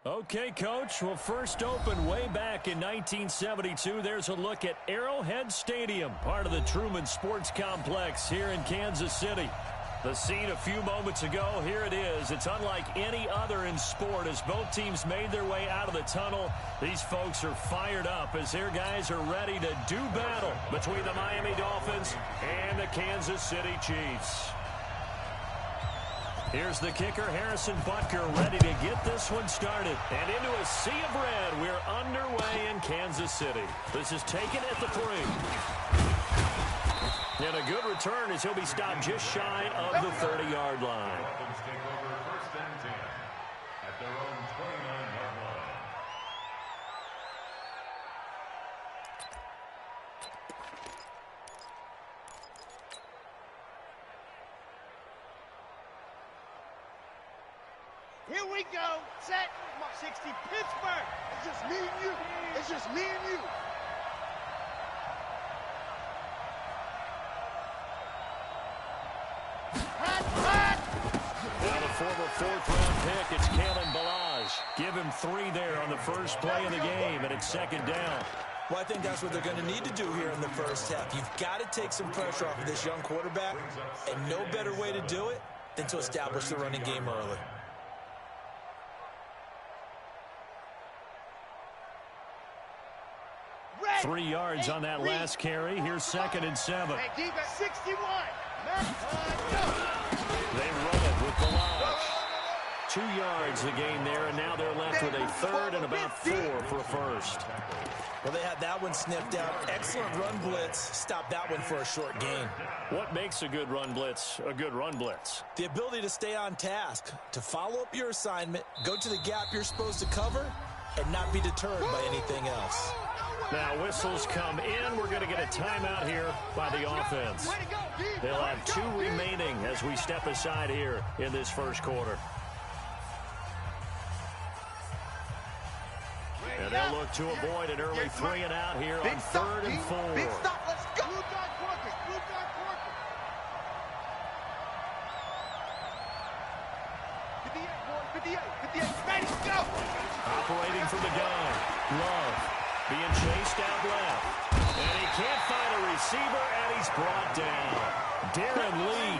Okay, Coach. Well, first opened way back in 1972. There's a look at Arrowhead Stadium, part of the Truman Sports Complex here in Kansas City. The scene a few moments ago, here it is. It's unlike any other in sport as both teams made their way out of the tunnel. These folks are fired up as their guys are ready to do battle between the Miami Dolphins and the Kansas City Chiefs. Here's the kicker, Harrison Butker, ready to get this one started. And into a sea of red, we're underway in Kansas City. This is taken at the 3. And a good return as he'll be stopped just shy of the 30-yard line. Dolphins take over first and 10 at their own 29-yard line. Here we go. Set. 60 Pittsburgh. It's just me and you. It's just me and you. Now the former fourth-round pick, it's Kalen Ballage. Give him 3 there on the first play of the game, and it's second down. Well, I think that's what they're going to need to do here in the first half. You've got to take some pressure off of this young quarterback, and no better way to do it than to establish the running game early. Red. 3 yards on that last carry. Here's second and 7. Hey, defense 61. Go. They run it with Ballage. 2 yards the gain there, and now they're left with a third and about 4 for a first. Well, they had that one sniffed out. Excellent run blitz. Stop that one for a short gain. What makes a good run blitz a good run blitz? The ability to stay on task, to follow up your assignment, go to the gap you're supposed to cover, and not be deterred by anything else. Now whistles come in. We're going to get a timeout here by the offense. They'll have 2 remaining as we step aside here in this first quarter. And they'll look to avoid an early 3 and out here on 3rd and 4. Big stop. Let's go. Blue dot Corker. Blue dot Corker. 58, boys. 58. Ready, go. Operating from the gun. Love being chased out left. And he can't find a receiver, and he's brought down. Darren Lee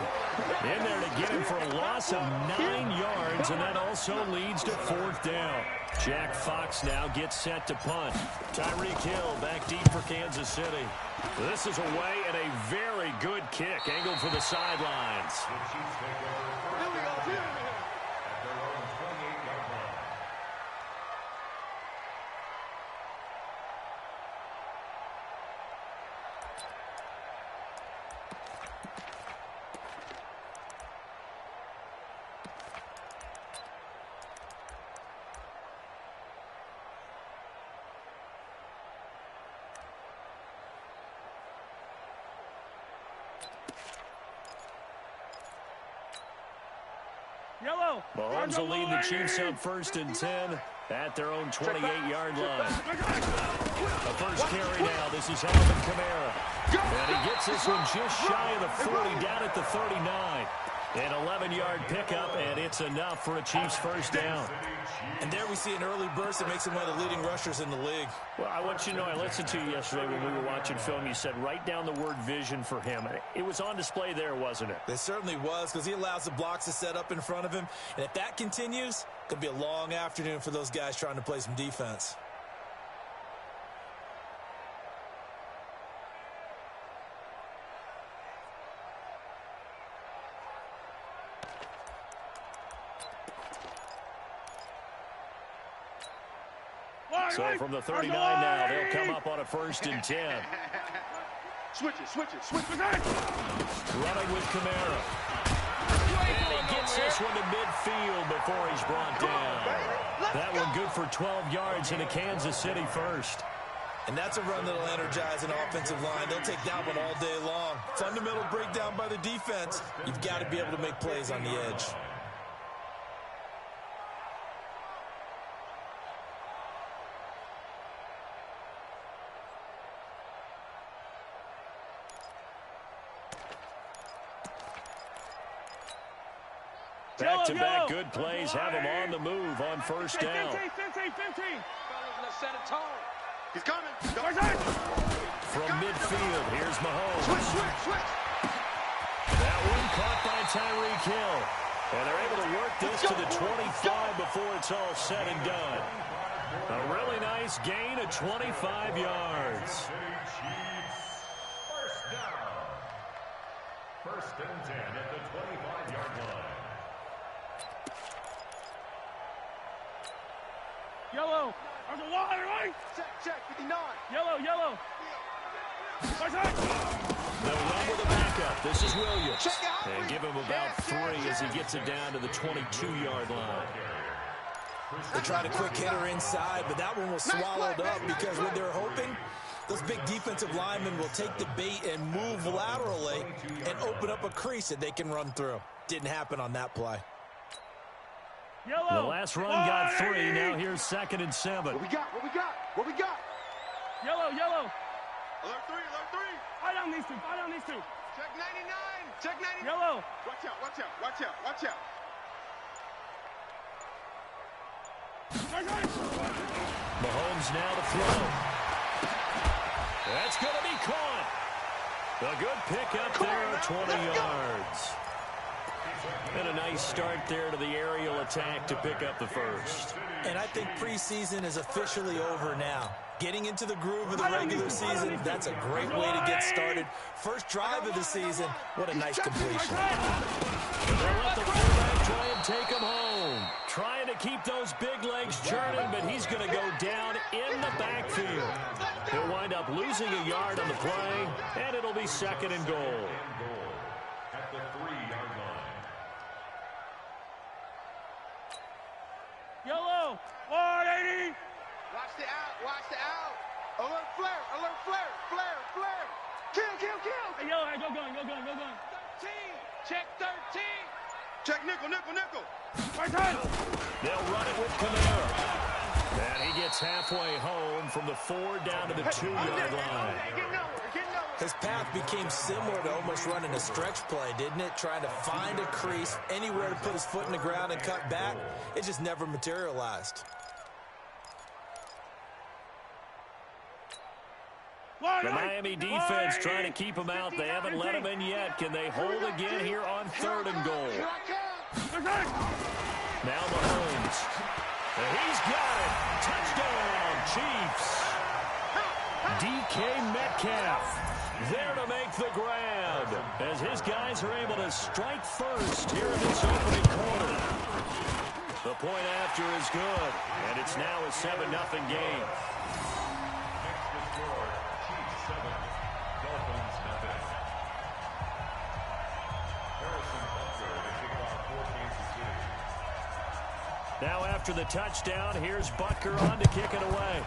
in there to get him for a loss of 9 yards, and that also leads to 4th down. Jack Fox now gets set to punt. Tyreek Hill back deep for Kansas City. This is away and a very good kick angled for the sidelines. The Chiefs take over first and 10 at their own 28-yard line. Yellow. Mahomes will lead the Chiefs up 1st and 10 at their own 28-yard line. The first carry now. This is Alvin Kamara. And he gets this one just shy of the 40, down at the 39. An 11-yard pickup, and it's enough for a Chiefs first down. And there we see an early burst that makes him one of the leading rushers in the league. Well, I want you to know, I listened to you yesterday when we were watching film. You said write down the word vision for him. It was on display there, wasn't it? It certainly was, because he allows the blocks to set up in front of him. And if that continues, it could be a long afternoon for those guys trying to play some defense. So from the 39 now, they'll come up on a 1st and 10. Switch it. Running with Kamara. And he gets this one to midfield before he's brought down. That one good for 12 yards in a Kansas City first. And that's a run that'll energize an offensive line. They'll take that one all day long. Fundamental breakdown by the defense. You've got to be able to make plays on the edge. Back-to-back good plays have him on the move on first down. 15. Let's set a tone. He's coming. From midfield, here's Mahomes. Switch. That one caught by Tyreek Hill. And they're able to work this to the 25 before it's all said and done. A really nice gain of 25 yards. First down. First and 10 at the 25-yard line. Yellow. There's a wall there, right? Check, 59. Yellow. They'll run with a backup. This is Williams. And give him about 3 as he gets it down to the 22-yard line. They tried a quick hitter inside, but that one was swallowed up because what they're hoping, those big defensive linemen will take the bait and move laterally and open up a crease that they can run through. Didn't happen on that play. The last run got 3. Now here's 2nd and 7. What we got? Yellow. Alert 3. Eye down these two. Check 99. Yellow. Watch out. Mahomes now to throw. That's going to be caught. A good pickup there, 20 yards. And a nice start there to the aerial attack to pick up the first. And I think preseason is officially over now. Getting into the groove of the regular season, that's a great way to get started. First drive of the season, what a nice completion. They'll let the quarterback try and take him home. Trying to keep those big legs churning, but he's going to go down in the backfield. He'll wind up losing a yard on the play, and it'll be 2nd and goal. At the 3-yard line. Yellow. 180. Watch the out. Alert flare. Kill. Hey, yellow, hey, go gun. 13. Check 13. Check nickel. They'll run it with Kamara. And he gets halfway home from the 4 down to the 2-yard line. Get nowhere. His path became similar to almost running a stretch play, didn't it? Trying to find a crease, anywhere to put his foot in the ground and cut back. It just never materialized. The Miami defense trying to keep him out. They haven't let him in yet. Can they hold again here on 3rd and goal? Now Mahomes. And he's got it. Touchdown, Chiefs. DK Metcalf there to make the grab as his guys are able to strike first here in this opening quarter. The point after is good, and it's now a 7-0 game. Chiefs 7, Dolphins nothing. Harrison Butker to kick off for Kansas City. Now after the touchdown, here's Butker on to kick it away.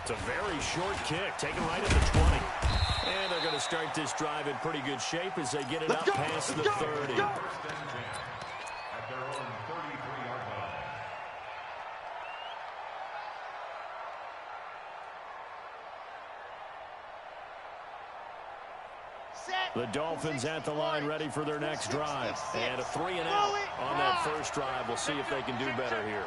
It's a very short kick, taken right at the 20. And they're going to start this drive in pretty good shape as they get it up past the 30. At their own 33-yard line. The Dolphins at the line ready for their next drive. And a 3-and-out on that first drive. We'll see if they can do better here.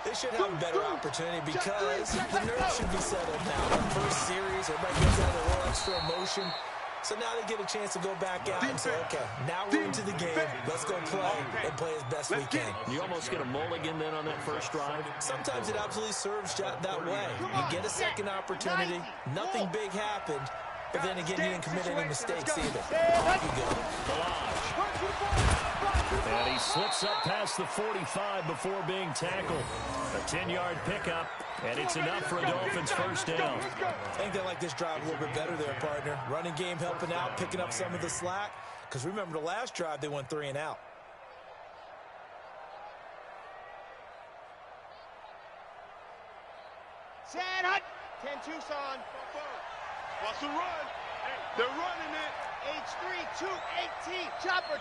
They should have a better opportunity because the nerves should be settled now. That first series, everybody gets out a little extra emotion. So now they get a chance to go back out and say, okay, now we're into the game. Let's go play and play as best we can. You almost get a mulligan then on that first drive? Sometimes it absolutely serves that way. You get a second opportunity. Nothing big happened. But then again, you didn't commit any mistakes either. Off you go. And he slips up past the 45 before being tackled. A 10-yard pickup, and it's enough for a Dolphins first down. I think they like this drive a little bit better there, partner. Running game helping out, picking up some of the slack. Because remember, the last drive, they went 3-and-out. Set hut. 10 Tucson. What's the run? They're running it. H3 218. Chopper.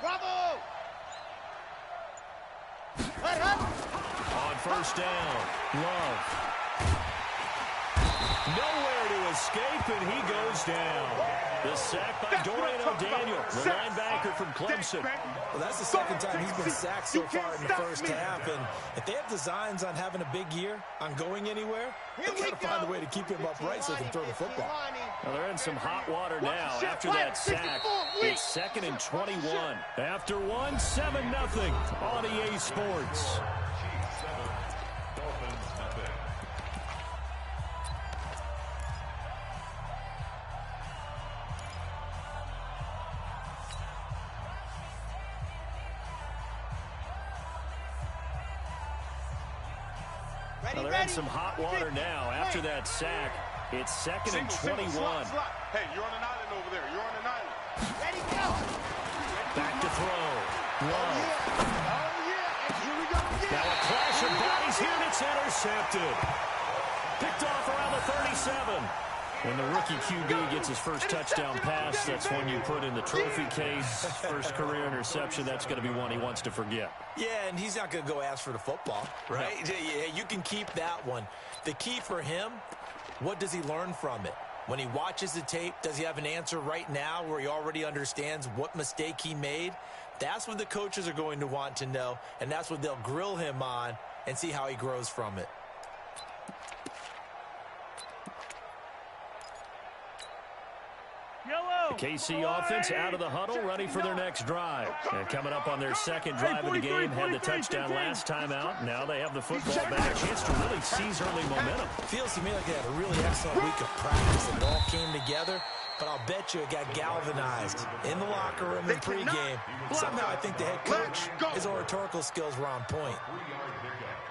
Bravo. On first down, Love. Nowhere to escape, and he goes down. The sack by Dorian O'Daniel, the linebacker from Clemson. Well, that's the second time he's been sacked so far in the first half, and if they have designs on having a big year, on going anywhere, they got to find a way to keep him upright so they can throw the football. Well, they're in some hot water now after that sack. It's 2nd and 21. After one, 7-0 on EA Sports. Well, they're in some hot water now after that sack. It's 2nd and 21. Hey, you're on an island over there. You're on an island. Ready, go. Back to throw. Low. Here we go. Now a clash of bodies here, and it's intercepted. Picked off around the 37. When the rookie QB gets his first touchdown pass, that's when you put in the trophy case. First career interception, that's going to be one he wants to forget. Yeah, and he's not going to go ask for the football, right? Yeah, you can keep that one. The key for him, what does he learn from it? When he watches the tape, does he have an answer right now where he already understands what mistake he made? That's what the coaches are going to want to know, and that's what they'll grill him on and see how he grows from it. The KC offense out of the huddle, ready for their next drive. And coming up on their second drive of the game, had the touchdown last time out. Now they have the football back. A chance to really seize early momentum. Feels to me like they had a really excellent week of practice. It all came together, but I'll bet you it got galvanized in the locker room in pregame. Somehow I think the head coach, his oratorical skills were on point.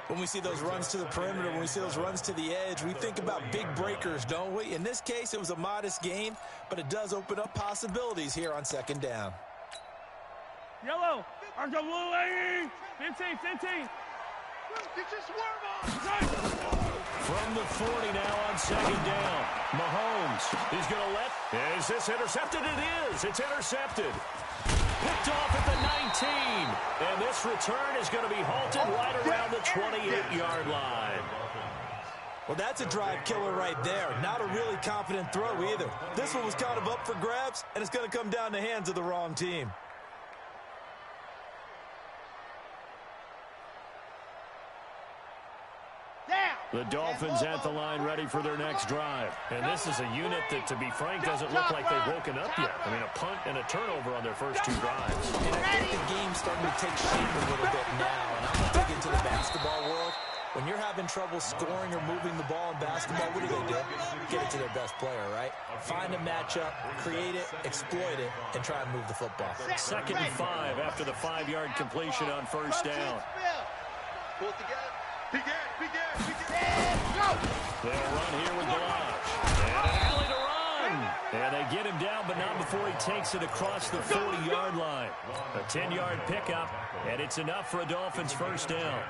When we see those runs to the perimeter, when we see those runs to the edge, we think about big breakers, don't we? In this case, it was a modest gain, but it does open up possibilities here on 2nd down. Yellow, RWA, 15. Get your swerve on. From the 40 now on 2nd down. Mahomes is going to let. Is this intercepted? It is. It's intercepted. Picked off at the 19. And this return is going to be halted right around the 28-yard line. Well, that's a drive killer right there. Not a really confident throw either. This one was kind of up for grabs, and it's going to come down the hands of the wrong team. The Dolphins at the line ready for their next drive. And this is a unit that, to be frank, doesn't look like they've woken up yet. I mean, a punt and a turnover on their first 2 drives. And I think the game's starting to take shape a little bit now. And I'm going to dig into the basketball world. When you're having trouble scoring or moving the ball in basketball, what do? Get it to their best player, right? Find a matchup, create it, exploit it, and try and move the football. 2nd and 5 after the 5-yard completion on first down. Pull it together. Begin. They'll run here with Balaj. And an alley to run. And they get him down, but not before he takes it across the 40-yard line. A 10-yard pickup, and it's enough for a Dolphins first down.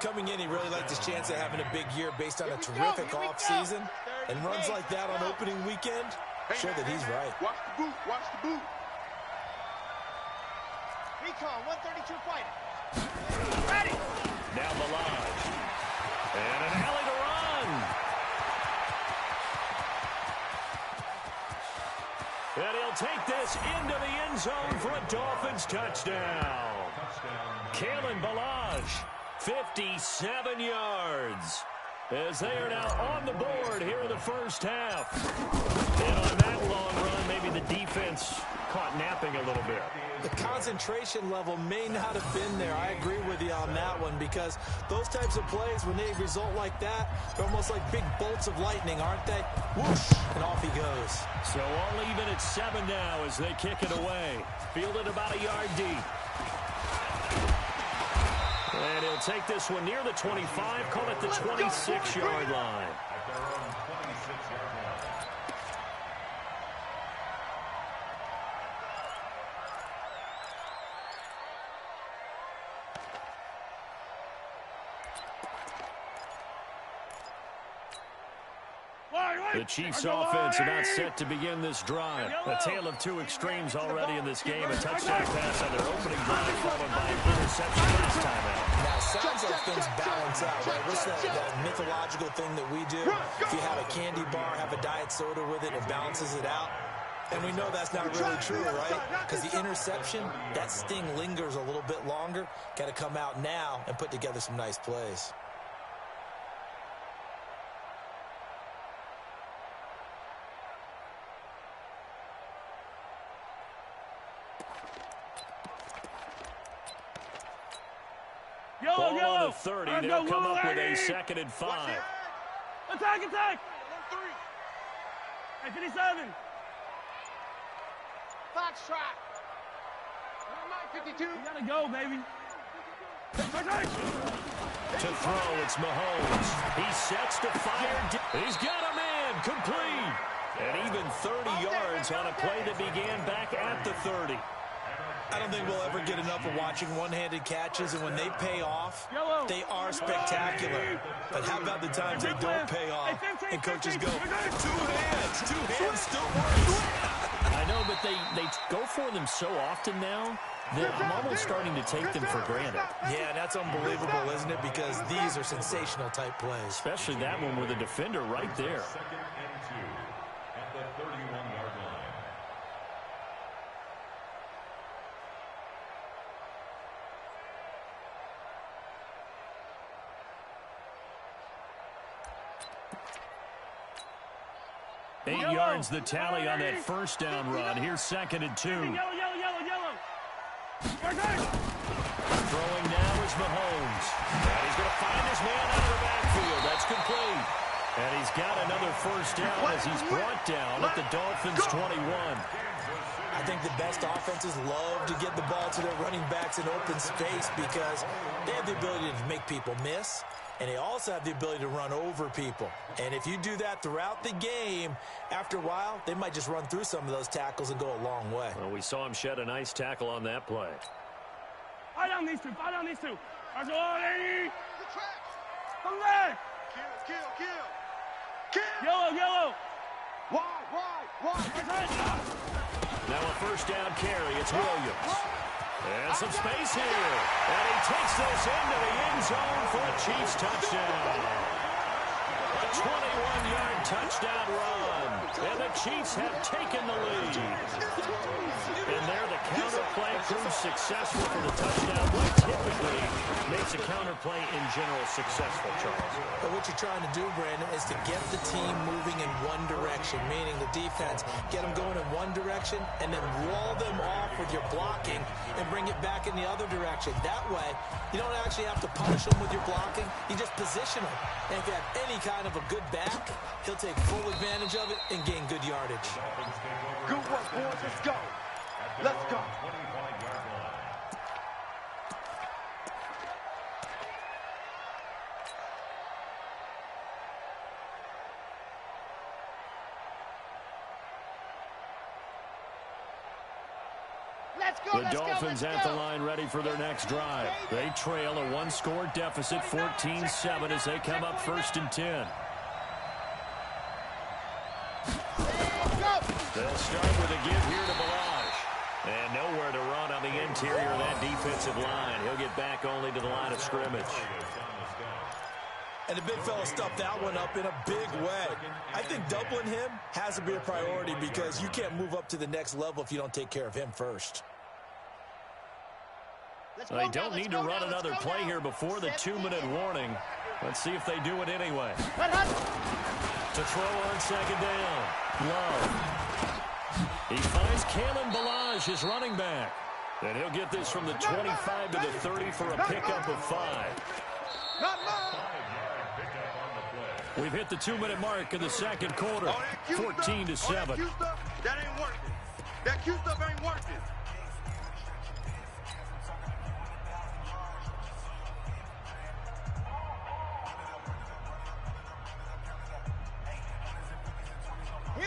Coming in, he really liked his chance of having a big year based on a terrific offseason. And runs like that on opening weekend show that he's right. Watch the boot. Recon, 132 fighter. Ready. Now Balaj. And an alley to run. And he'll take this into the end zone for a Dolphins touchdown. Kalen Balaj, 57 yards. As they are now on the board here in the first half. And on that long run, maybe the defense caught napping a little bit. The concentration level may not have been there. I agree with you on that one, because those types of plays, when they result like that, they're almost like big bolts of lightning, aren't they? Whoosh, and off he goes. So all even at 7 now as they kick it away. Fielded about a yard deep. And he'll take this one near the 25, call it the 26-yard line. The Chiefs' offense about set to begin this drive. A tale of two extremes already in this game. A touchdown pass on their opening drive, followed by an interception last time out. Now, it sounds like things balance out, right? What's that mythological thing that we do? If you have a candy bar, have a diet soda with it, it balances it out. And we know that's not really true, right? Because the interception, that sting lingers a little bit longer. Got to come out now and put together some nice plays. Ball on the 30. They'll come up with a 2nd and 5. Attack, attack. Hey, 57. Fox trap. 52. You gotta go, baby. To throw, it's Mahomes. He sets to fire. He's got a man complete. And even 30 yards on a play that began back at the 30. I don't think we'll ever get enough of watching one-handed catches, and when they pay off, they are spectacular. But how about the times they don't pay off, and coaches go, two hands still works. I know, but they go for them so often now that I'm almost starting to take them for granted. Yeah, that's unbelievable, isn't it? Because these are sensational type plays. Especially that one with a defender right there. 2nd and 2 at the 31-yard line. Eight yards the tally on that first down run. Here's 2nd and 2. Yellow. Throwing now is Mahomes. And he's going to find his man out of the backfield. That's complete. And he's got another first down as he's brought down at the Dolphins' 21. I think the best offenses love to get the ball to their running backs in open space because they have the ability to make people miss, and they also have the ability to run over people. And if you do that throughout the game, after a while, they might just run through some of those tackles and go a long way. Well, we saw him shed a nice tackle on that play. Fight down these two. Arjolani. Come back. Kill. Yellow. Wide. Now a first down carry. It's Williams. And some space here. And he takes this into the end zone for a Chiefs touchdown. A 21-yard touchdown run. And the Chiefs have taken the lead. And there the counter play proves successful for the touchdown. What typically makes a counter play in general successful, Charles? But what you're trying to do, Brandon, is to get the team moving in one direction, meaning the defense, get them going in one direction and then wall them off with your blocking and bring it back in the other direction. That way, you don't actually have to punish them with your blocking. You just position them. And if you have any kind of a good back, he'll take full advantage of it and gain good yardage. Good work, boys. Let's go. Let's go. 25-yard line. The Dolphins at the line ready for their next drive. They trail a one-score deficit, 14-7, as they come up 1st and 10. They'll start with a give here to Balaj. And nowhere to run on the interior of that defensive line. He'll get back only to the line of scrimmage. And the big fella stuffed that one up in a big way. I think doubling him has to be a priority because you can't move up to the next level if you don't take care of him first. They don't need to run another play here before the 2-minute warning. Let's see if they do it anyway. To throw on 2nd down. Love. He finds Kalen Balaj, his running back. And he'll get this from the 25 to the 30 for a pickup of 5. We've hit the 2-minute mark in the 2nd quarter. 14-7. That ain't working. That Q stuff ain't working.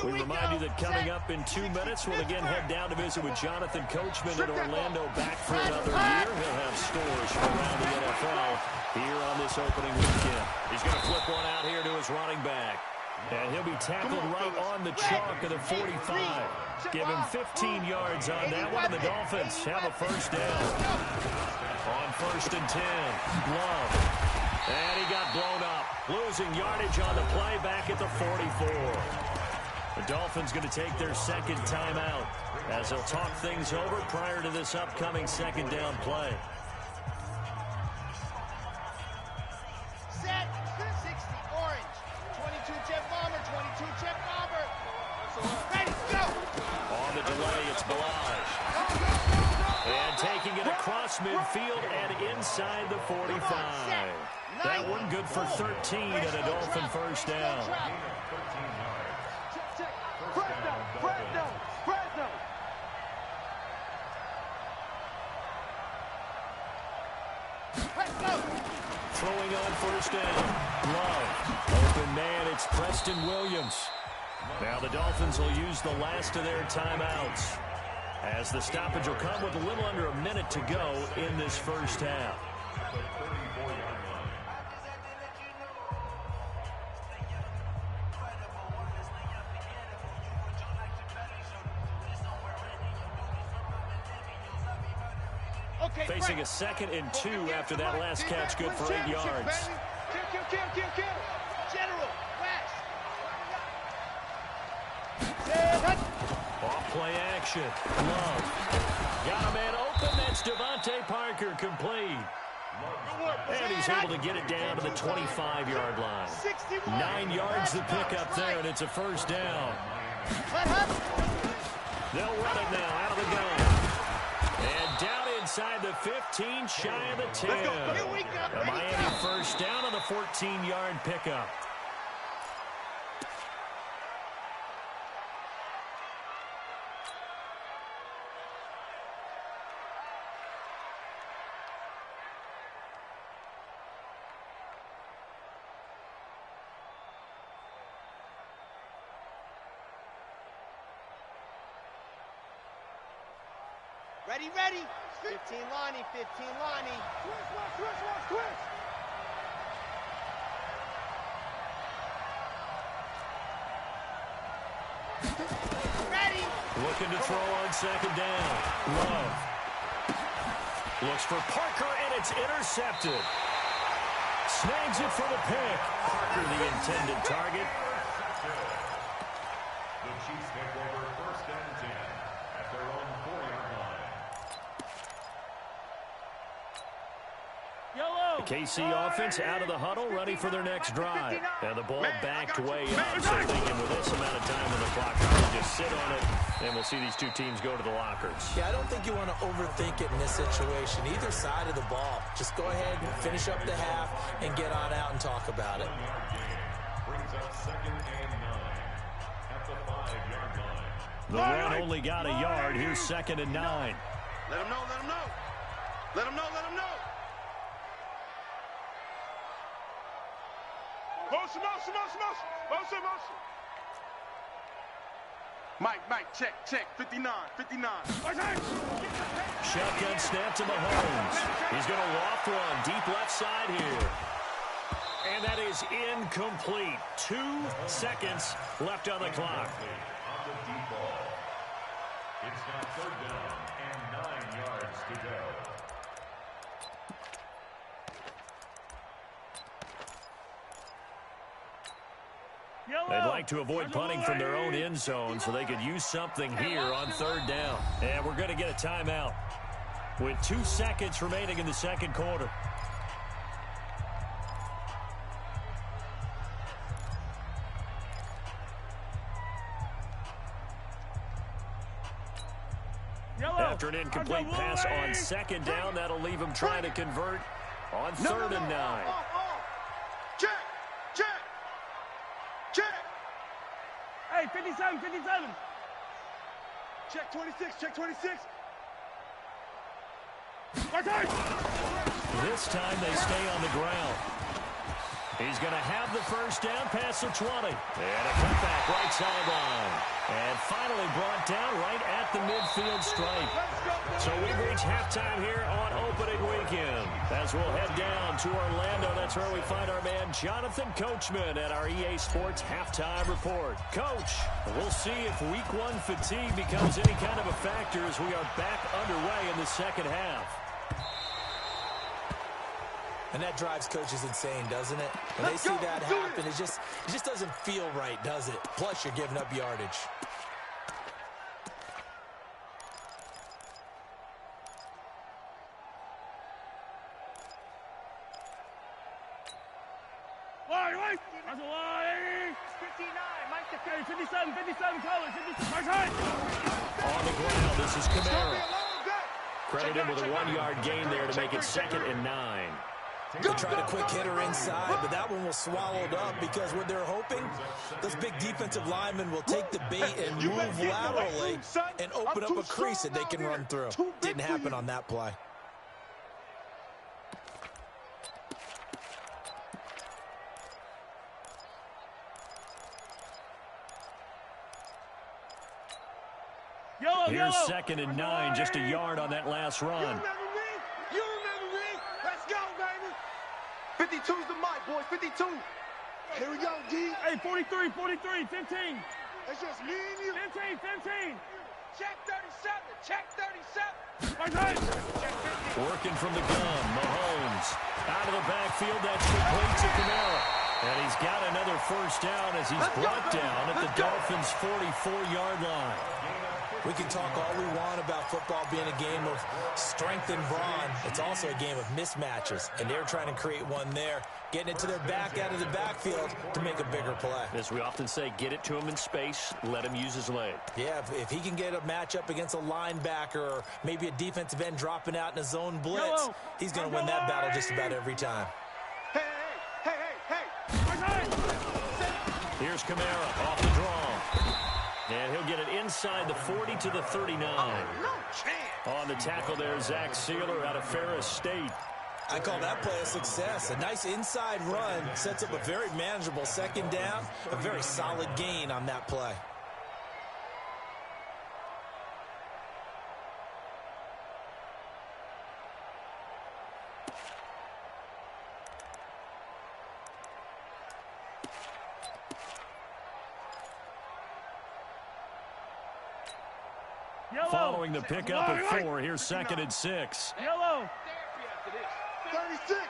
We remind you that coming up in 2 minutes, we'll again head down to visit with Jonathan Coachman in Orlando, back for another year. He'll have scores from around the NFL here on this opening weekend. He's going to flip one out here to his running back. And he'll be tackled right on the chalk of the 45. Give him 15 yards on that one, and the Dolphins have a first down. On 1st and 10, Love. And he got blown up. Losing yardage on the play back at the 44. The Dolphins going to take their second timeout as they'll talk things over prior to this upcoming second down play. Set, 60, orange. 22 jet bomber, 22 jet bomber. Ready, go! On the delay, it's Balaj. And taking it across midfield and inside the 45. That one good for 13 and a Dolphin first down. Throwing on first down. Love. Open man, it's Preston Williams. Now the Dolphins will use the last of their timeouts, as the stoppage will come with a little under a minute to go in this first half. Facing a 2nd and 2 after that last catch, good for 8 yards. General, West. Off play action. Love. Got a man open. That's Devontae Parker, complete. And he's able to get it down to the 25-yard line. 9 yards the pickup there, and it's a first down. They'll run it now out of the gun. And down inside the 15, shy of the 10. A Miami first down on the 14-yard pickup. Ready, ready. 15 Lonnie, 15 Lonnie. Twist. Ready. Looking to throw on second down. Love. Looks for Parker, and it's intercepted. Snags it for the pick. Parker, the intended target. The Chiefs take over 1st and 10 at their own 40-yard line. The KC offense out of the huddle, ready for their next drive. And the ball backed way up, so thinking with this amount of time on the clock, they'll just sit on it, and we'll see these two teams go to the lockers. Yeah, I don't think you want to overthink it in this situation, either side of the ball. Just go ahead and finish up the half and get on out and talk about it. Brings up 2nd and 9 at the 5-yard line. The run only got a yard. Here's 2nd and 9. Let him know, let him know. Let him know, let him know. Motion. Mike, check. 59. Shotgun snap to Mahomes. He's going to loft one deep left side here. And that is incomplete. 2 seconds left on the clock. On the deep ball. It's now 3rd down and 9 yards to go. They'd like to avoid punting from their own end zone, so they could use something here on 3rd down. And we're going to get a timeout with 2 seconds remaining in the second quarter. After an incomplete pass on 2nd down, that'll leave them trying to convert on 3rd and 9. Check. Hey, 57. Check 26. This time they stay on the ground. He's going to have the first down past the 20. And a cutback right sideline. And finally brought down right at the midfield stripe. So we've reached halftime here on opening weekend. As we'll head down to Orlando, that's where we find our man Jonathan Coachman at our EA Sports Halftime Report. Coach, we'll see if Week 1 fatigue becomes any kind of a factor as we are back underway in the second half. And that drives coaches insane, doesn't it? When they see that happen, it just doesn't feel right, does it? Plus, you're giving up yardage. Right. That's a lie. 59, Mike the 57, colors. 56, right. On the ground, this is Kamara. Credit him with a 1-yard gain there to make it 2nd and 9. They tried a quick hitter inside, but that one was swallowed up because what they're hoping, those big defensive linemen will take the bait and move laterally and open up a crease that they can run through. Didn't happen on that play. Here's 2nd and 9, just a yard on that last run. You remember me? Let's go, baby. 52's the mic, boys. 52. Here we go, D. Hey, 43, 15. It's just me and you. 15. Check 37. Check 37. Right. Working from the gun, Mahomes. Out of the backfield, that's complete to Kamara. And he's got another first down as he's brought down at the Dolphins' 44-yard line. We can talk all we want about football being a game of strength and brawn. It's also a game of mismatches, and they're trying to create one there, getting it to their back out of the backfield to make a bigger play. As we often say, get it to him in space, let him use his leg. Yeah, if he can get a matchup against a linebacker or maybe a defensive end dropping out in a zone blitz, he's going to win that battle just about every time. Hey. Here's Kamara off the draw. And he'll get it inside the 40 to the 39. No chance. On the tackle there, Zach Sealer out of Ferris State. I call that play a success. A nice inside run sets up a very manageable second down, a very solid gain on that play. Following the pickup of 4, here's 2nd and 6. Yellow. 36.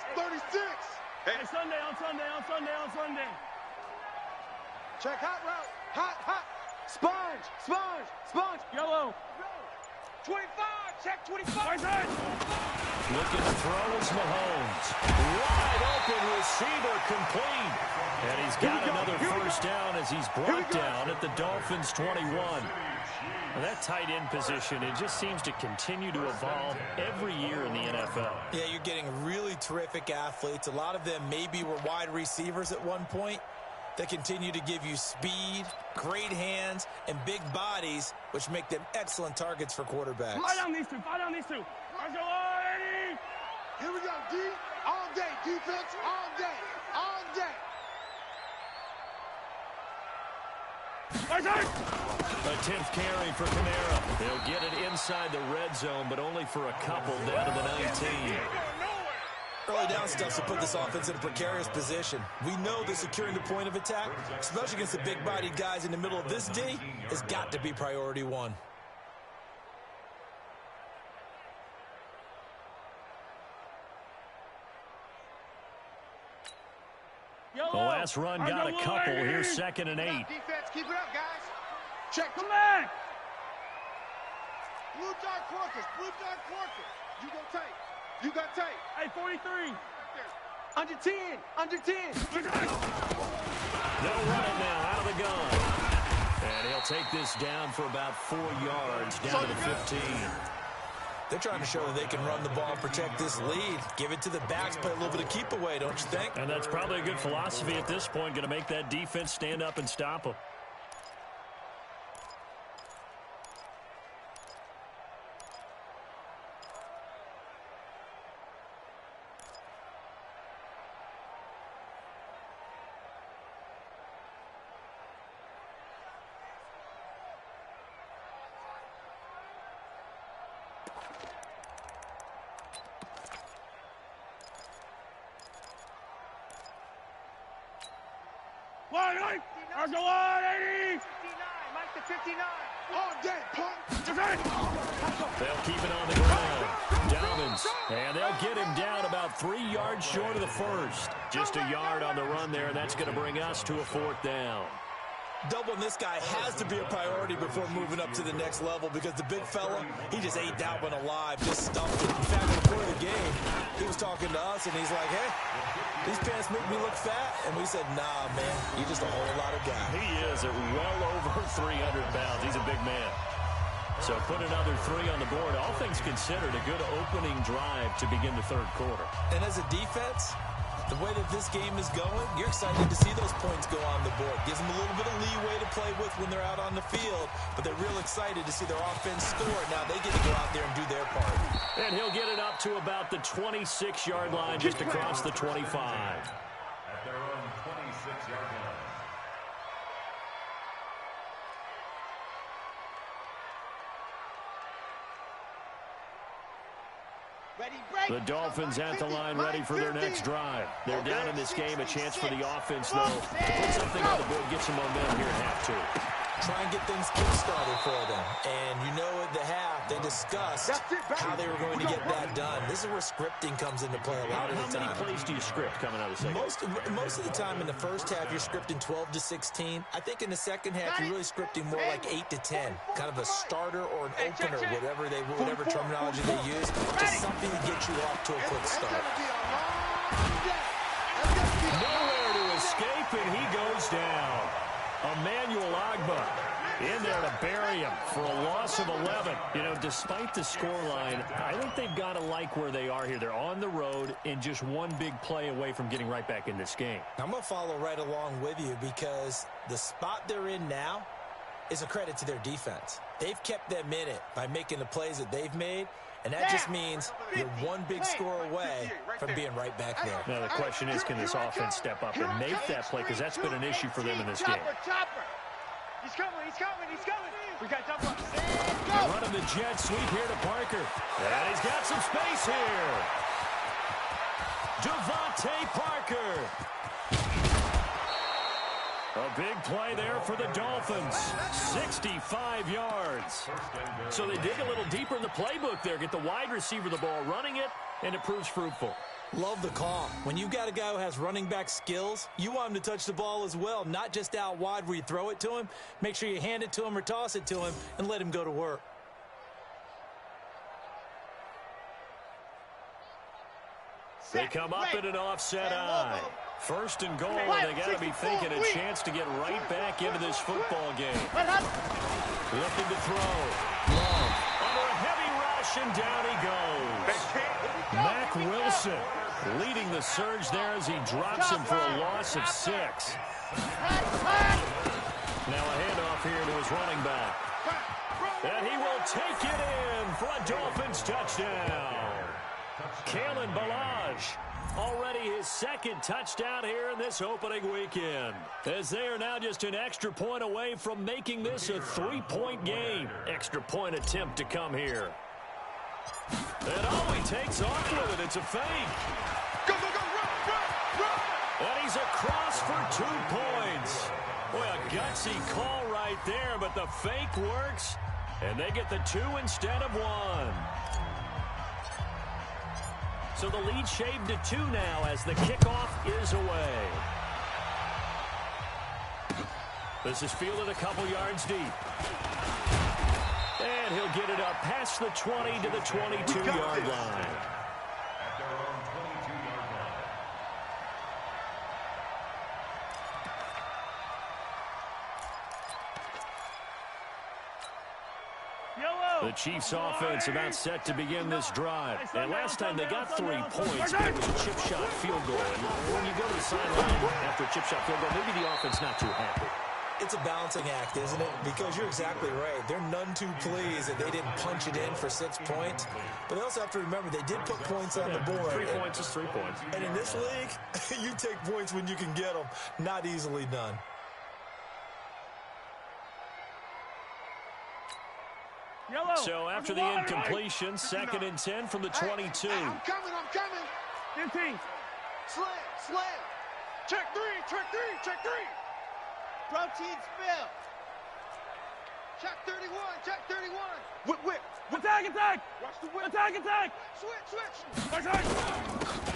Hey, Sunday. Check hot route. Hot. Sponge. Yellow. 25. Check 25. Right. Looking to throw is Mahomes. Wide open receiver complete. And he's got another first down as he's brought down at the Dolphins' 21. Well, that tight end position, it just seems to continue to evolve every year in the NFL. Yeah, you're getting really terrific athletes. A lot of them maybe were wide receivers at one point. They continue to give you speed, great hands, and big bodies, which make them excellent targets for quarterbacks. Fly down these two. Let's go, Eddie. Here we go, D. All day. Defense all day. Right. A 10th carry for Kamara. They'll get it inside the red zone, but only for a couple down to the 19. Early down stuff to put this offense in a precarious position. We know that securing the point of attack, especially against the big-bodied guys in the middle of this D, has got to be priority one. The last run got a couple. Here's 2nd and 8. Defense, keep it up, guys. Check. Come back. Blue dark quarters. You got tape. Hey, 43. Under 10. They'll run it now out of the gun. And he'll take this down for about 4 yards down to the 15. They're trying to show that they can run the ball and protect this lead. Give it to the backs, play a little bit of keep away, don't you think? And that's probably a good philosophy at this point, going to make that defense stand up and stop them. Line, right. Archer line, 80. 59, Mike the 59. All day, punk. They'll keep it on the ground. Dolphins, and they'll get him down about 3 yards short of the first. Just a yard on the run there, and that's going to bring us to a 4th down. Doubling this guy has to be a priority before moving up to the next level because the big fella, he just ate that one alive, just stuffed it. In fact, before the game, he was talking to us, and he's like, hey, these pants make me look fat. And we said, nah, man, you're just a whole lot of guy. He is at well over 300 pounds. He's a big man. So put another 3 on the board. All things considered, a good opening drive to begin the 3rd quarter. And as a defense, the way that this game is going, you're excited to see those points go on the board. Gives them a little bit of leeway to play with when they're out on the field, but they're real excited to see their offense score. Now they get to go out there and do their part. And he'll get it up to about the 26-yard line, just across the 25. At their own 26-yard line. Ready, break. The Dolphins at the line, ready for their next drive. They're down in this game. A chance for the offense, though, to put something on the board, get some momentum here at half 2. Try and get things kick-started for them. And you know at the half, they discussed how they were going to get that done. This is where scripting comes into play a lot of the time. How many plays do you script coming out of the second? Most of the time in the first half, you're scripting 12 to 16. I think in the second half, you're really scripting more like 8 to 10. Kind of a starter or an opener, whatever terminology they use. Just something to get you off to a quick start. Nowhere to escape, and he goes down. Emmanuel Agba in there to bury him for a loss of 11. You know, despite the scoreline, I think they've got to like where they are here. They're on the road and just one big play away from getting right back in this game. I'm going to follow right along with you because the spot they're in now is a credit to their defense. They've kept them in it by making the plays that they've made, and that just means you're one big score away from being right back there. Now, the question is, can this offense step up and make that play? Because that's been an issue for them in this game. He's coming. We got double up. They're running the jet sweep here to Parker. And he's got some space here. Devontae Parker. A big play there for the Dolphins. 65 yards. So they dig a little deeper in the playbook there. Get the wide receiver the ball, running it, and it proves fruitful. Love the call. When you've got a guy who has running back skills, you want him to touch the ball as well, not just out wide where you throw it to him. Make sure you hand it to him or toss it to him and let him go to work. They come up in an offset eye. 1st and goal, and they got to be thinking a chance to get right back into this football game. Looking to throw. Love under a heavy rush, and down he goes. Mack Wilson leading the surge there as he drops him for a loss of 6. Now a handoff here to his running back. And he will take it in for a Dolphins touchdown. Kalen Ballage, already his 2nd touchdown here in this opening weekend. As they are now just an extra point away from making this a 3-point game. Extra point attempt to come here. And he takes off with it. It's a fake. Go, run. And he's across for 2 points. Boy, a gutsy call right there, but the fake works, and they get the 2 instead of 1. So the lead shaved to 2 now as the kickoff is away. This is fielded a couple yards deep. And he'll get it up past the 20 to the 22-yard line. At their own 22-yard line. The Chiefs offense about set to begin this drive. And last time they got 3 points, but it was a chip shot field goal. And when you go to the sideline after a chip shot field goal, maybe the offense not too happy. It's a balancing act, isn't it? Because you're exactly right. They're none too pleased that they didn't punch it in for 6 points. But they also have to remember they did put points on the board. 3 points is 3 points. And in this league, you take points when you can get them. Not easily done. Yellow. So after the incompletion, 2nd and 10 from the 22. Hey, I'm coming. 15. Slam. Check three. Protein spill. Check 31. Whip. Attack. Watch the whip. Attack. Switch. Attack.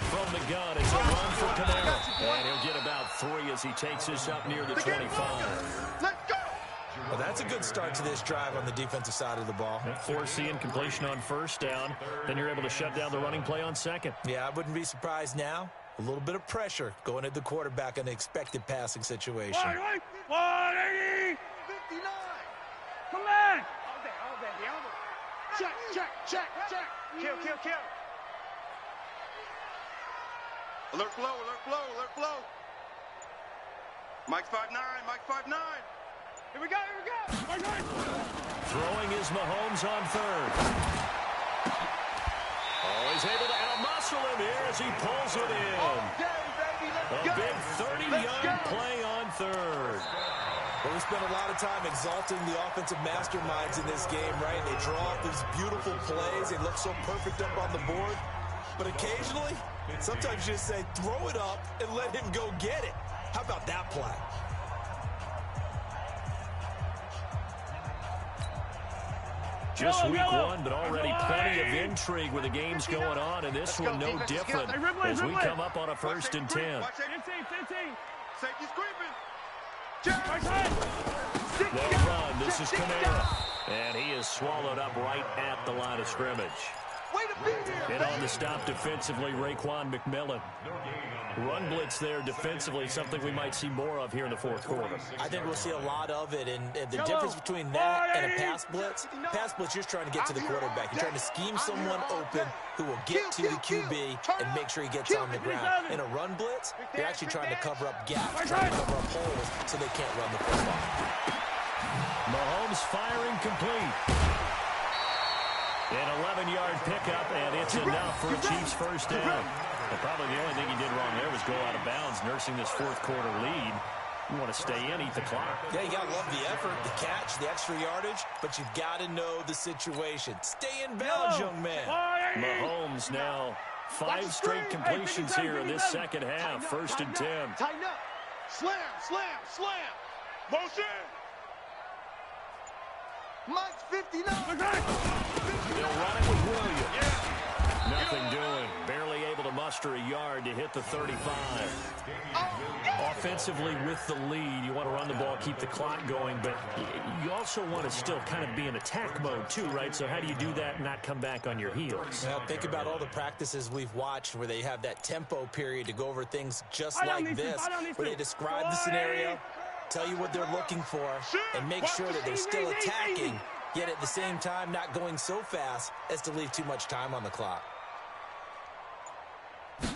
From the gun, it's a run for Camaro. And he'll get about 3 as he takes this up near the 25. Let's go. Well, that's a good start to this drive on the defensive side of the ball. Force the incompletion on 1st down. Then you're able to shut down the running play on 2nd. Yeah, I wouldn't be surprised now. A little bit of pressure going at the quarterback in an expected passing situation. 180. 59. Come back. All day. Check. Kill. Alert flow. Mike's 5'9". Here we go. Throwing is Mahomes on 3rd. Oh, he's able to outmuscle him here as he pulls it in. A big 30-yard play on 3rd. Well, we spent a lot of time exalting the offensive masterminds in this game, right? They draw up these beautiful plays. They look so perfect up on the board. But occasionally, sometimes you just say, throw it up and let him go get it. How about that play? Just week 1, but already plenty of intrigue with the games going on, and this one no different as we come up on a 1st and 10. 15. Safety's creeping. They'll run. This is Camaro. And he is swallowed up right at the line of scrimmage. Way to be there. And on the stop defensively, Raekwon McMillan. Run blitz there defensively, something we might see more of here in the 4th quarter. I think we'll see a lot of it, and the difference between that and a pass blitz, you're trying to get to the quarterback. You're trying to scheme someone open who will get to the QB and make sure he gets on the ground. In a run blitz, you're actually trying to cover up gaps, trying to cover up holes so they can't run the football. Mahomes firing complete. An 11-yard pickup, and it's enough for a Chiefs 1st down. And probably the only thing he did wrong there was go out of bounds, nursing this 4th quarter lead. You want to stay in, eat the clock. Yeah, you got to love the effort, the catch, the extra yardage, but you've got to know the situation. Stay in bounds, young man. Mahomes now 5 straight completions here in this 2nd half. 1st and 10. Tighten up. Slam. Motion. Mike's 59. They'll run it with Williams. Nothing doing. Barely able to muster a yard to hit the 35. Offensively with the lead, you want to run the ball, keep the clock going, but you also want to still kind of be in attack mode too, right? So how do you do that and not come back on your heels? Well, think about all the practices we've watched where they have that tempo period to go over things just like this, where they describe the scenario, tell you what they're looking for, and make sure that they're still attacking, yet at the same time not going so fast as to leave too much time on the clock. On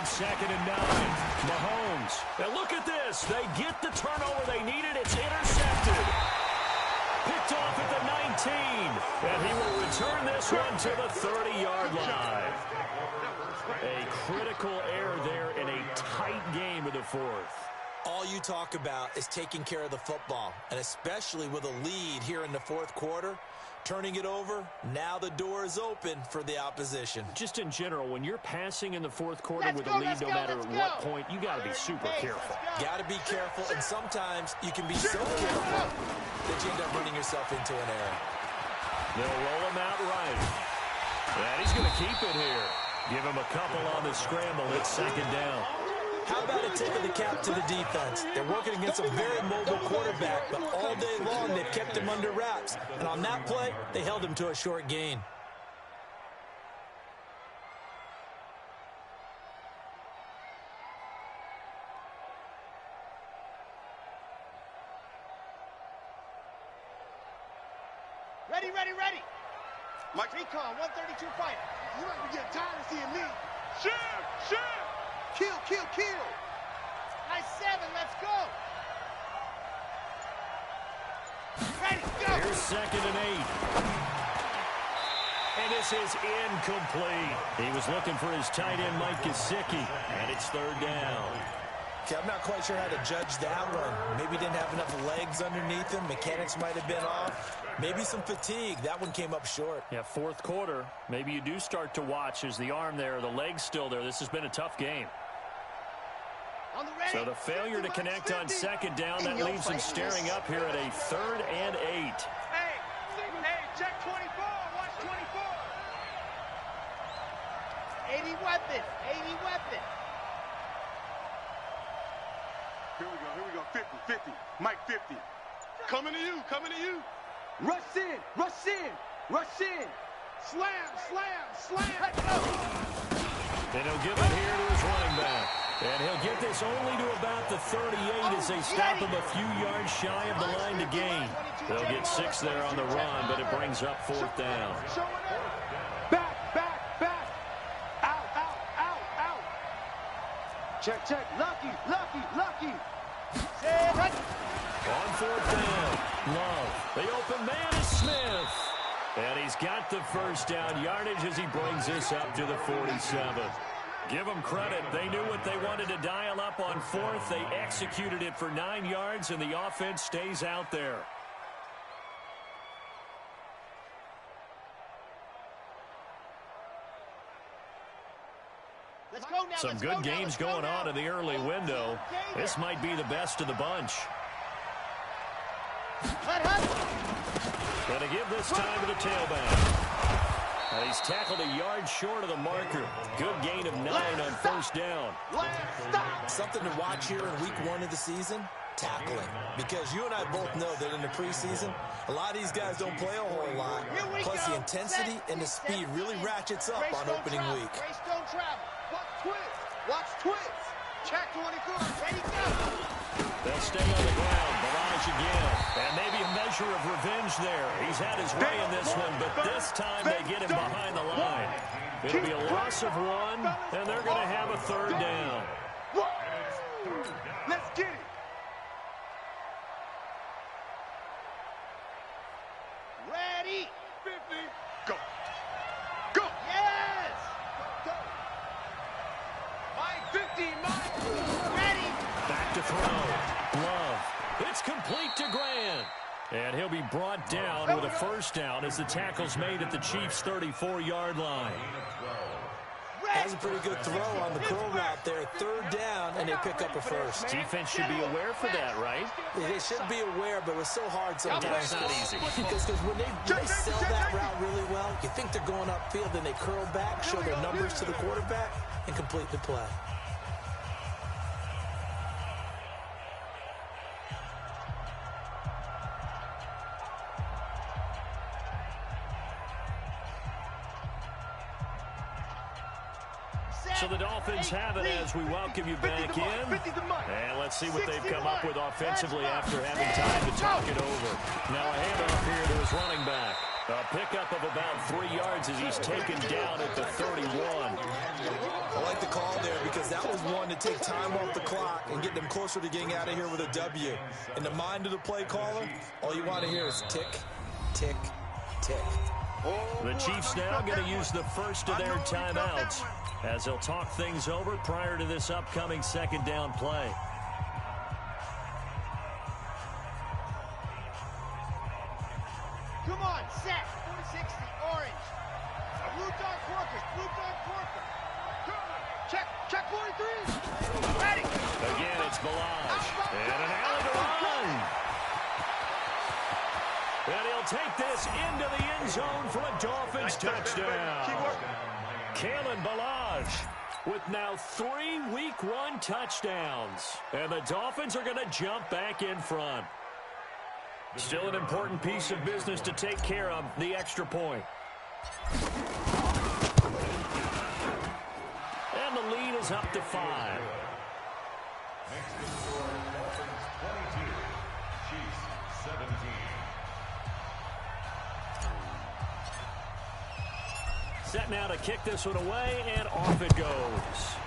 2nd and 9, Mahomes. And look at this. They get the turnover they needed. It's intercepted. Picked off at the 19. And he will return this one to the 30-yard line. A critical error there in a tight game of the 4th. All you talk about is taking care of the football, and especially with a lead here in the 4th quarter, turning it over, now the door is open for the opposition. Just in general, when you're passing in the 4th quarter with a lead, no matter at what point, you got to be super careful. Got to be careful, and sometimes you can be so careful that you end up running yourself into an error. They'll roll him out right. And he's going to keep it here. Give him a couple on the scramble. It's 2nd down. How about a tip of the cap to the defense? They're working against a very mobile quarterback, but all day long they've kept him under wraps. And on that play, they held him to a short gain. Ready. Mike Recon, 132 fighter. You might be getting tired of seeing me. Shoot. Kill. Nice 7, let's go. Ready, go. Here's 2nd and 8. And this is incomplete. He was looking for his tight end, Mike Gesicki, and it's 3rd down. Okay, I'm not quite sure how to judge that one. Maybe didn't have enough legs underneath him. Mechanics might have been off. Maybe some fatigue. That one came up short. Yeah, fourth quarter. Maybe you do start to watch as the arm there, the leg's still there. This has been a tough game. So the failure to connect on second down, that leaves them staring up here at a 3rd and 8. Hey, check 24. Watch 24. 80 weapon. 80 weapon. Here we go. 50, 50. Mike 50. Coming to you. Rush in. Slam. Let's go. And he'll give it here to his running back. And he'll get this only to about the 38 as they stop him a few yards shy of the line to gain. They'll get 6 there on the run, but it brings up 4th down. Back. Out. Check. Lucky. On 4th down, Love. The open man is Smith. And he's got the first down yardage as he brings this up to the 47. Give them credit. They knew what they wanted to dial up on 4th. They executed it for 9 yards, and the offense stays out there. Let's go now. Some good games going on in the early window. This might be the best of the bunch. Going to give this time to the tailback. And he's tackled a yard short of the marker. Good gain of 9 on first down. Something to watch here in week 1 of the season, tackling. Because you and I both know that in the preseason, a lot of these guys don't play a whole lot. Plus the intensity and the speed really ratchets up on opening week. Race don't travel. Watch twist. Check 24. Ready, go. They'll stay on the ground. Barrage again. And maybe a measure of revenge there. He's had his way in this one, but this time they get him behind the line. It'll be a loss of 1, and they're going to have a 3rd down. Let's get it. Ready. 50. Go. Yes. Go. Mike 50. Ready. Back to throw. Love. It's complete to Grant. And he'll be brought down with a first down as the tackle's made at the Chiefs' 34-yard line. That's a pretty good throw on the curl route there. 3rd down, and they pick up a first. Defense should be aware for that, right? They should be aware, but it's so hard sometimes. It's not easy. Because when they sell that route really well, you think they're going upfield, then they curl back, show their numbers to the quarterback, and complete the play. So the Dolphins have it as we welcome you back in. And let's see what they've come up with offensively after having time to talk it over. Now a handoff here to his running back. A pickup of about 3 yards as he's taken down at the 31. I like the call there because that was one to take time off the clock and get them closer to getting out of here with a W. In the mind of the play caller, all you want to hear is tick, tick, tick. The Chiefs now going to use the first of their timeouts as they'll talk things over prior to this upcoming 2nd down play. Come on, set. 460, orange. Blue dog workers, Check 43. Ready. Again, it's Balaj. And an alley to run. And he'll take this into the end zone for a Dolphins touchdown. Kalen Balaj with now 3 Week 1 touchdowns. And the Dolphins are going to jump back in front. Still an important piece of business to take care of, the extra point. And the lead is up to 5. Next to score, Dolphins 22, Chiefs 17. Set now to kick this one away, and off it goes.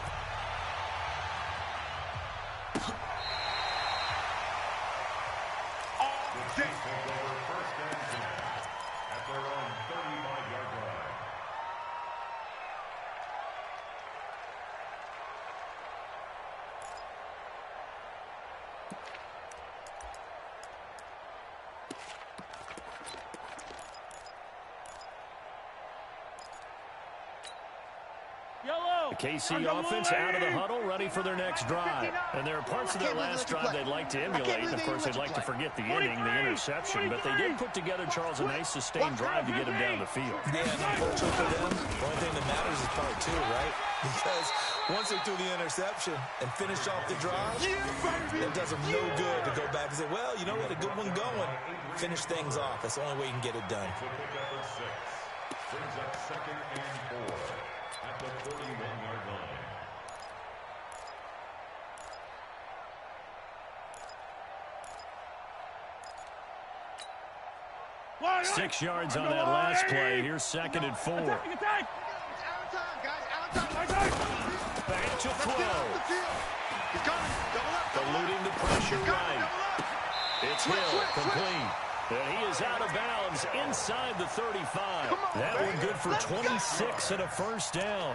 Take over first and 10 at their own 35-yard line. Yellow. The KC offense out of the huddle, ready for their next drive. And there are parts of their last drive they'd like to emulate. And, of course, they'd like to forget the inning, the interception. But they did put together, Charles, a nice sustained drive to get him down the field. Yeah, and unfortunately for them, the only thing that matters is part two, right? Because once they threw the interception and finished off the drive, it does them no good to go back and say, well, you know, we had a good one going. Finish things off. That's the only way you can get it done. Brings up 2nd and 4 at the 31-yard line. 6 yards on that last play. Here's 2nd and 4. Attack. Back to throw. Eluding the pressure right. It's Hill, complete. And he is out of bounds inside the 35. That one good for 26 and a first down.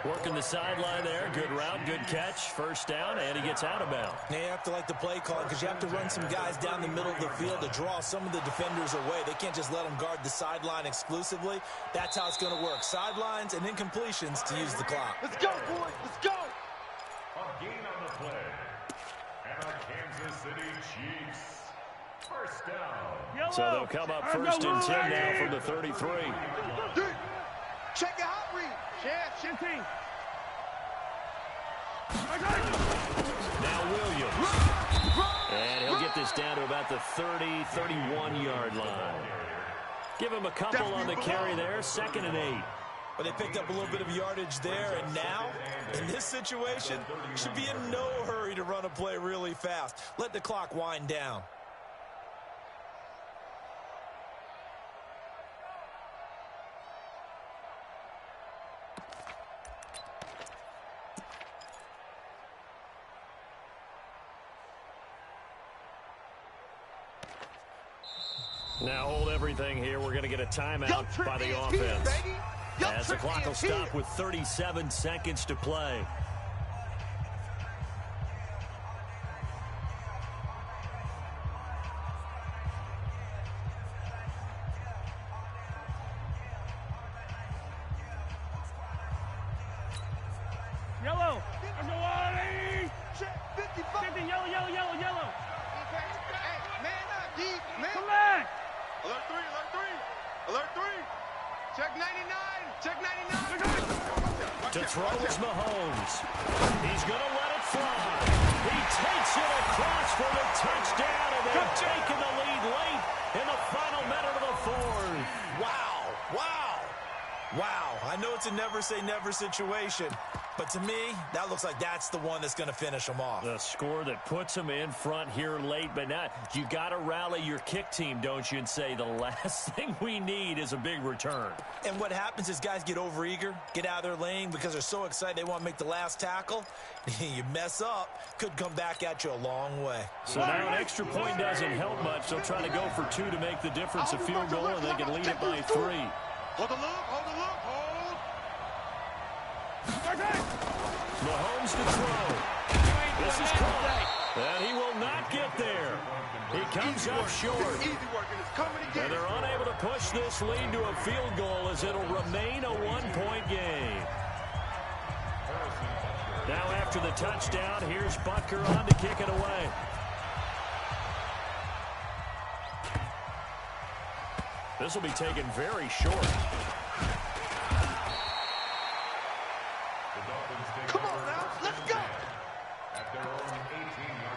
Working the sideline there. Good route, good catch. First down, and he gets out of bounds. Now you have to like the play call because you have to run some guys down the middle of the field to draw some of the defenders away. They can't just let them guard the sideline exclusively. That's how it's going to work. Sidelines and incompletions to use the clock. Let's go, boys. Let's go. A gain on the play. And a Kansas City Chiefs. First down. So they'll come up 1st and 10 now from the 33. Check it out, Reed. Shifting. Now Williams. And he'll get this down to about the 30, 31-yard line. Give him a couple on the carry there. 2nd and 8. But they picked up a little bit of yardage there, and now, in this situation, should be in no hurry to run a play really fast. Let the clock wind down. Now hold everything here. We're going to get a timeout by the offense. As the clock will stop with 37 seconds to play. Yellow. 50, yellow. Hey, man up, deep, man. Come back. Alert 3, alert 3. Alert 3. Check 99. Check 99. To throw is Mahomes. He's going to let it fly. He takes it across for the touchdown, and they've taken the lead late in the final minute of the 4th. Wow, I know it's a never-say-never situation, but to me, that looks like that's the one that's going to finish them off. The score that puts them in front here late, but not. You got to rally your kick team, don't you, and say the last thing we need is a big return. And what happens is guys get overeager, get out of their lane because they're so excited they want to make the last tackle. You mess up, could come back at you a long way. So now an extra point doesn't help much. They'll try to go for 2 to make the difference a field goal, and they can lead it by 3. Hold the look, hold the look, hold. Mahomes to throw. This is caught. And he will not get there. He comes up short. Easy work, and it's coming again. And they're unable to push this lead to a field goal as it'll remain a 1-point game. Now after the touchdown, here's Butker on to kick it away. This will be taken very short. Come on now, let's go. At their own 18-yard line.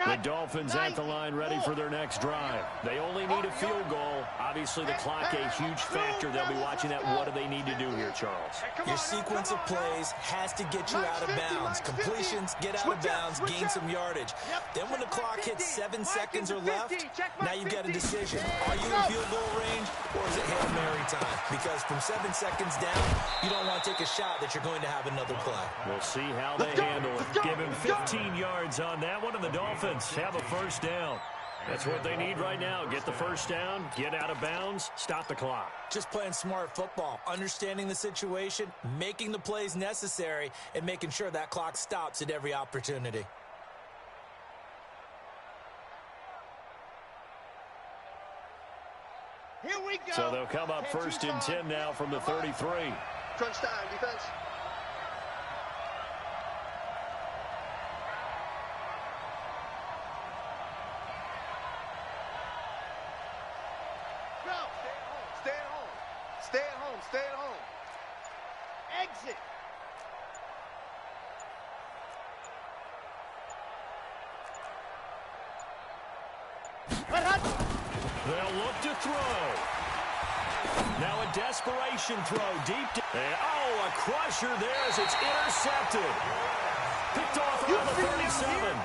The Dolphins at the line ready for their next drive. They only need a field goal. Obviously, the clock a huge factor. They'll be watching that. What do they need to do here, Charles? Your sequence of plays has to get you out of bounds. Completions, get out of bounds, gain some yardage. Then when the clock hits 7 seconds or left, now you've got a decision. Are you in field goal range or is it Hail Mary time? Because from 7 seconds down, you don't want to take a shot that you're going to have another play. We'll see how they handle it. Give him 15 yards on that one, and the Dolphins have a first down. That's what they need right now. Get the first down, get out of bounds, stop the clock. Just playing smart football, understanding the situation, making the plays necessary, and making sure that clock stops at every opportunity. Here we go. So they'll come up first and 10 now from the 33. Crunch time, defense. Go. Stay at home. Stay at home. Stay at home. Exit. They'll look to throw. Now a desperation throw deep. Oh, a crusher there as it's intercepted. Picked off around the 37.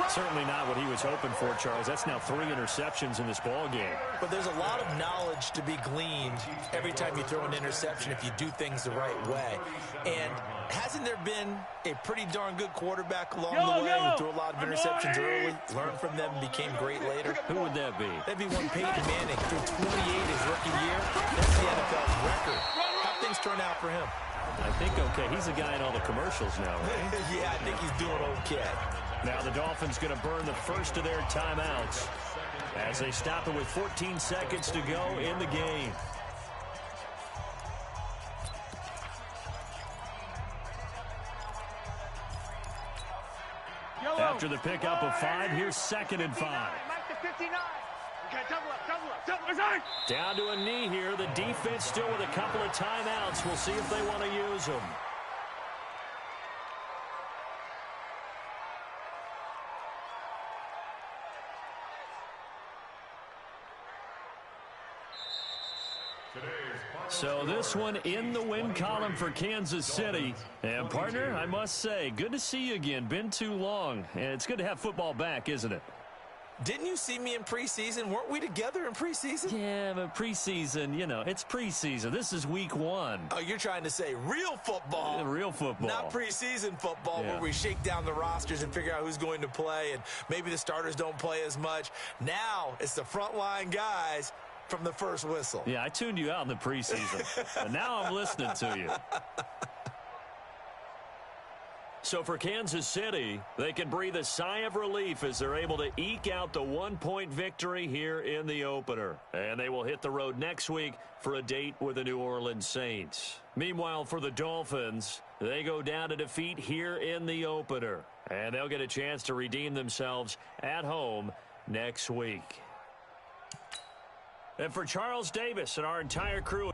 Certainly not what he was hoping for, Charles. That's now 3 interceptions in this ball game. But there's a lot of knowledge to be gleaned every time you throw an interception if you do things the right way. And hasn't there been a pretty darn good quarterback along the way who threw a lot of interceptions early, learned from them, and became great later? Who would that be? That'd be one Peyton Manning. Threw 28 his rookie year. That's the NFL's record. How things turn out for him? I think okay. He's a guy in all the commercials now, right? Yeah, I think he's doing okay. Now the Dolphins going to burn the first of their timeouts as they stop it with 14 seconds to go in the game. After the pickup of 5, here's 2nd and 5. Mike to 59. Okay, double up. Down to a knee here. The defense still with a couple of timeouts. We'll see if they want to use them. So this one in the win column for Kansas City. And, partner, I must say, good to see you again. Been too long. And it's good to have football back, isn't it? Didn't you see me in preseason? Weren't we together in preseason? Yeah, but preseason, you know, it's preseason. This is week 1. Oh, you're trying to say real football. Yeah, real football. Not preseason football where we shake down the rosters and figure out who's going to play, and maybe the starters don't play as much. Now it's the frontline guys from the first whistle. Yeah, I tuned you out in the preseason. And now I'm listening to you. So for Kansas City, they can breathe a sigh of relief as they're able to eke out the 1-point victory here in the opener. And they will hit the road next week for a date with the New Orleans Saints. Meanwhile, for the Dolphins, they go down to defeat here in the opener. And they'll get a chance to redeem themselves at home next week. And for Charles Davis and our entire crew...